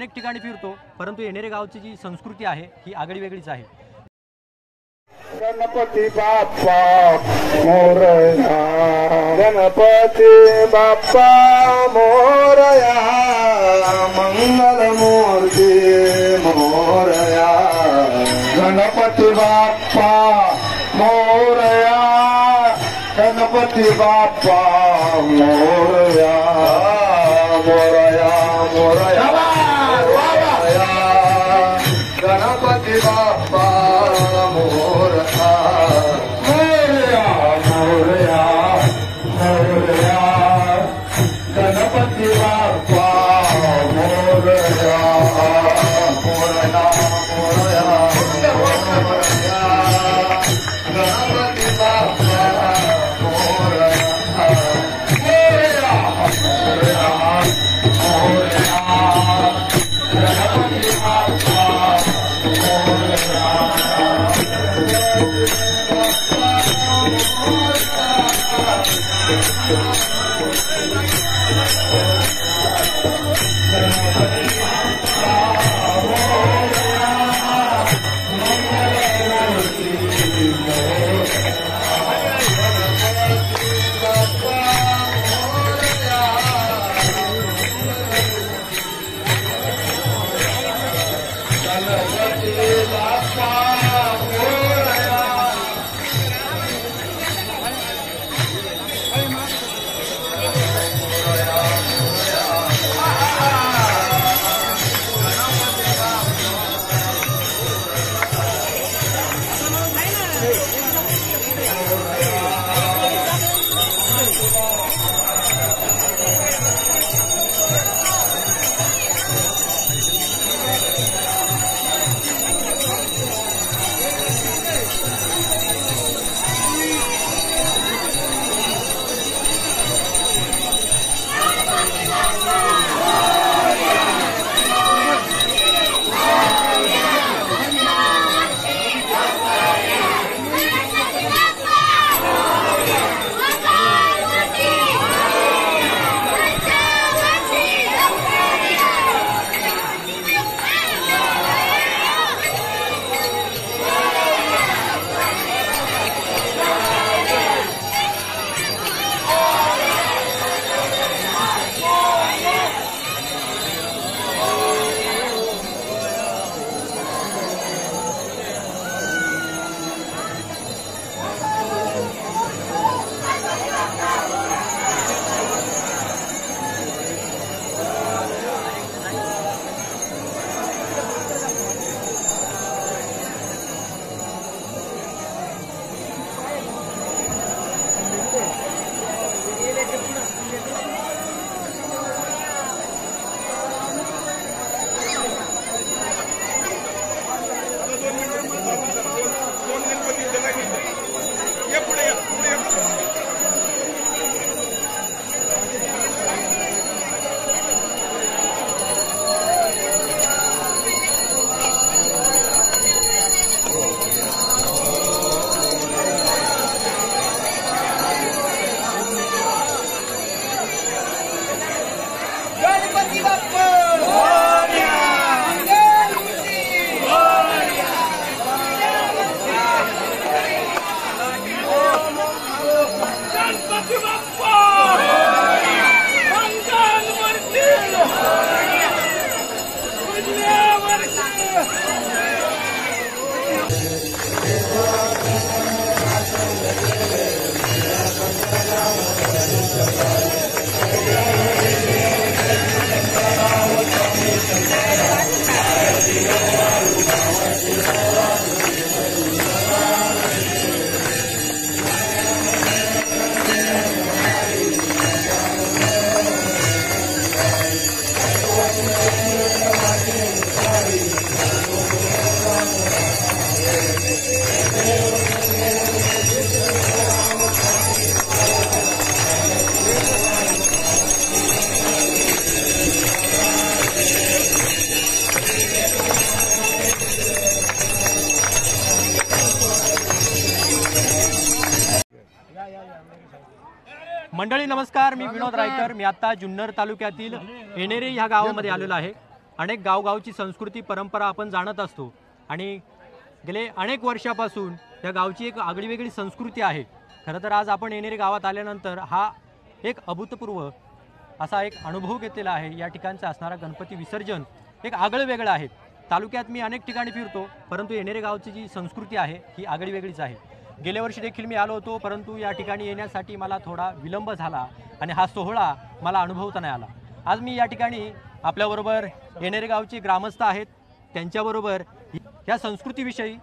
अनेक ठिकाणी फिरतो, परंतु येणेरे गावची जी संस्कृती आहे ही आगळी वेगळीच आहे। गणपती बाप्पा मोरया, गणपती बाप्पा मोरया, मंगलमूर्ती मोरया, गणपती बाप्पा मोरया, गणपती बाप्पा मोरया, मोरया मोरया मोरया, गणपती बाप्पा मोरया मोरया मोरया मोरया, गणपती बाप्पा मोरया मोरया मोरया मोरया, गणपती बाप्पा मोरया मोरया मोरया मोरया, गणपती बाप्पा मंडळी नमस्कार, मी विनोद रायकर। मी आता जुन्नर तालुक्यातील येणेरे ह्या गावामध्ये आलेलो आहे। अनेक गावगावची संस्कृती परंपरा आपण जाणत असतो आणि गेले अनेक वर्षापासून या गावची एक आगळीवेगळी संस्कृती आहे. खरं तर आज आपण येणेरे गावात आल्यानंतर हा एक अभूतपूर्व असा एक अनुभव घेतलेला आहे. या ठिकाणचं असणारा गणपती विसर्जन एक आगळं वेगळं आहे. तालुक्यात मी अनेक ठिकाणी फिरतो, परंतु येणेरे गावची जी संस्कृती आहे ही आगळी वेगळीच आहे. गेल्या वर्षी देखील मी आलो होतो, परंतु या ठिकाणी येण्यासाठी मला थोडा विलंब झाला आणि हा सोहळा मला अनुभवता नाही आला. आज मी या ठिकाणी आपल्याबरोबर येणेरे गावचे ग्रामस्थ आहेत, त्यांच्याबरोबर या संस्कृतीविषयी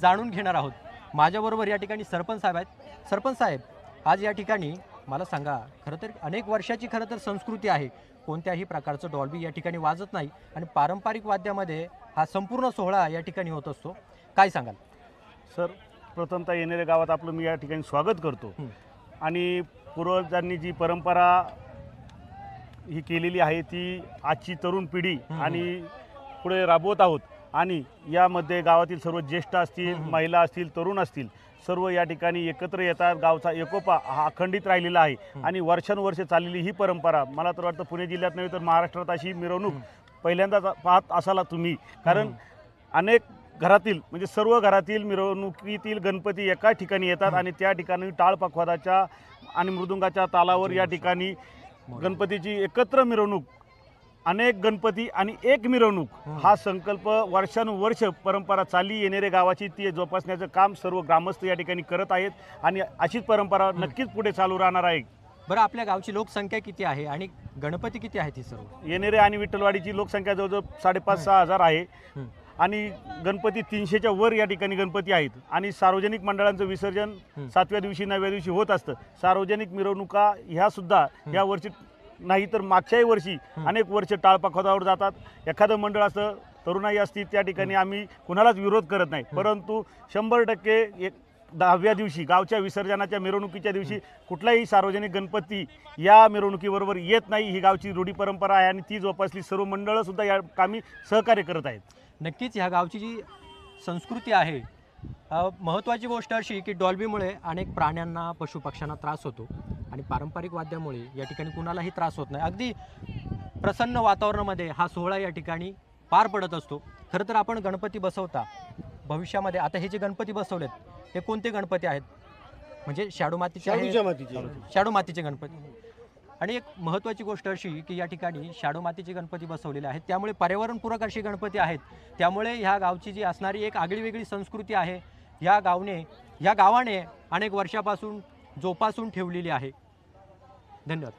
जाणून घेणार आहोत. माझ्याबरोबर या ठिकाणी सरपंच साहेब आहेत. सरपंच साहेब, आज या ठिकाणी मला सांगा, खरं तर अनेक वर्षाची खरं तर संस्कृती आहे. कोणत्याही प्रकारचं डॉल्बी या ठिकाणी वाजत नाही आणि पारंपरिक वाद्यामध्ये हा संपूर्ण सोहळा या ठिकाणी होत असतो. काय सांगाल? सर, प्रथमतः येणेरे गावात आपलं मी या ठिकाणी स्वागत करतो. आणि पूर्वजांनी जी परंपरा ही केलेली आहे ती आजची तरुण पिढी आणि पुढे राबवत आहोत. आणि यामध्ये गावातील सर्व ज्येष्ठ असतील, महिला असतील, तरुण असतील, सर्व या ठिकाणी एकत्र येतात. गावचा एकोपा हा अखंडित राहिलेला आहे आणि वर्षानुवर्षे चाललेली ही परंपरा, मला तर वाटतं पुणे जिल्ह्यात नव्हे तर महाराष्ट्रात अशी मिरवणूक पहिल्यांदाच पाहत असाला तुम्ही. कारण अनेक घरातील म्हणजे सर्व घरातील मिरवणुकीतील गणपती एका ठिकाणी येतात आणि त्या ठिकाणी टाळ पखवादाच्या आणि मृदुंगाच्या तालावर या ठिकाणी गणपतीची एकत्र मिरवणूक, अनेक गणपती आणि एक मिरवणूक, हा संकल्प वर्षानुवर्ष परंपरा चालली येणेरे गावाची ती जोपासण्याचं काम सर्व ग्रामस्थ या ठिकाणी करत आहेत आणि अशीच परंपरा नक्कीच पुढे चालू राहणार आहे. बरं, आपल्या गावची लोकसंख्या किती आहे आणि गणपती किती आहे? ती सर्व येणेरे आणि विठ्ठलवाडीची लोकसंख्या जवळजवळ 5,500-6,000 आहे आणि गणपती 300च्या वर या ठिकाणी गणपती आहेत. आणि सार्वजनिक मंडळांचं विसर्जन 7व्या दिवशी 9व्या दिवशी होत असतं. सार्वजनिक मिरवणुका ह्या सुद्धा या वर्षी नाही तर मागच्याही वर्षी अनेक वर्ष टाळपाखोदावर जातात. एखादं मंडळ असतं, तरुणाई असती, त्या ठिकाणी आम्ही कुणालाच विरोध करत नाही, परंतु 100% एक 10व्या दिवशी गावच्या विसर्जनाच्या मिरवणुकीच्या दिवशी कुठलाही सार्वजनिक गणपती या मिरवणुकीबरोबर येत नाही. ही गावची रूढी परंपरा आहे आणि ती जोपासली सर्व मंडळं सुद्धा या कामी सहकार्य करत आहेत. नक्कीच ह्या गावची जी संस्कृती आहे, महत्त्वाची गोष्ट अशी की डॉल्बीमुळे अनेक प्राण्यांना, पशुपक्ष्यांना त्रास होतो आणि पारंपरिक वाद्यामुळे या ठिकाणी कुणालाही त्रास होत नाही. अगदी प्रसन्न वातावरणामध्ये हा सोहळा या ठिकाणी पार पडत असतो. खरं तर आपण गणपती बसवता भविष्यामध्ये, आता हे जे गणपती बसवलेत हे कोणते गणपती आहेत? म्हणजे शाडू मातीचे गणपती. आणि एक महत्त्वाची गोष्ट अशी की या ठिकाणी शाडू मातीचे गणपती बसवलेले आहेत, त्यामुळे पर्यावरणपूरक अशी गणपती आहेत. त्यामुळे ह्या गावची जी असणारी एक आगळीवेगळी संस्कृती आहे, या गावाने अनेक वर्षापासून जोपासून ठेवलेली आहे. धन्यवाद.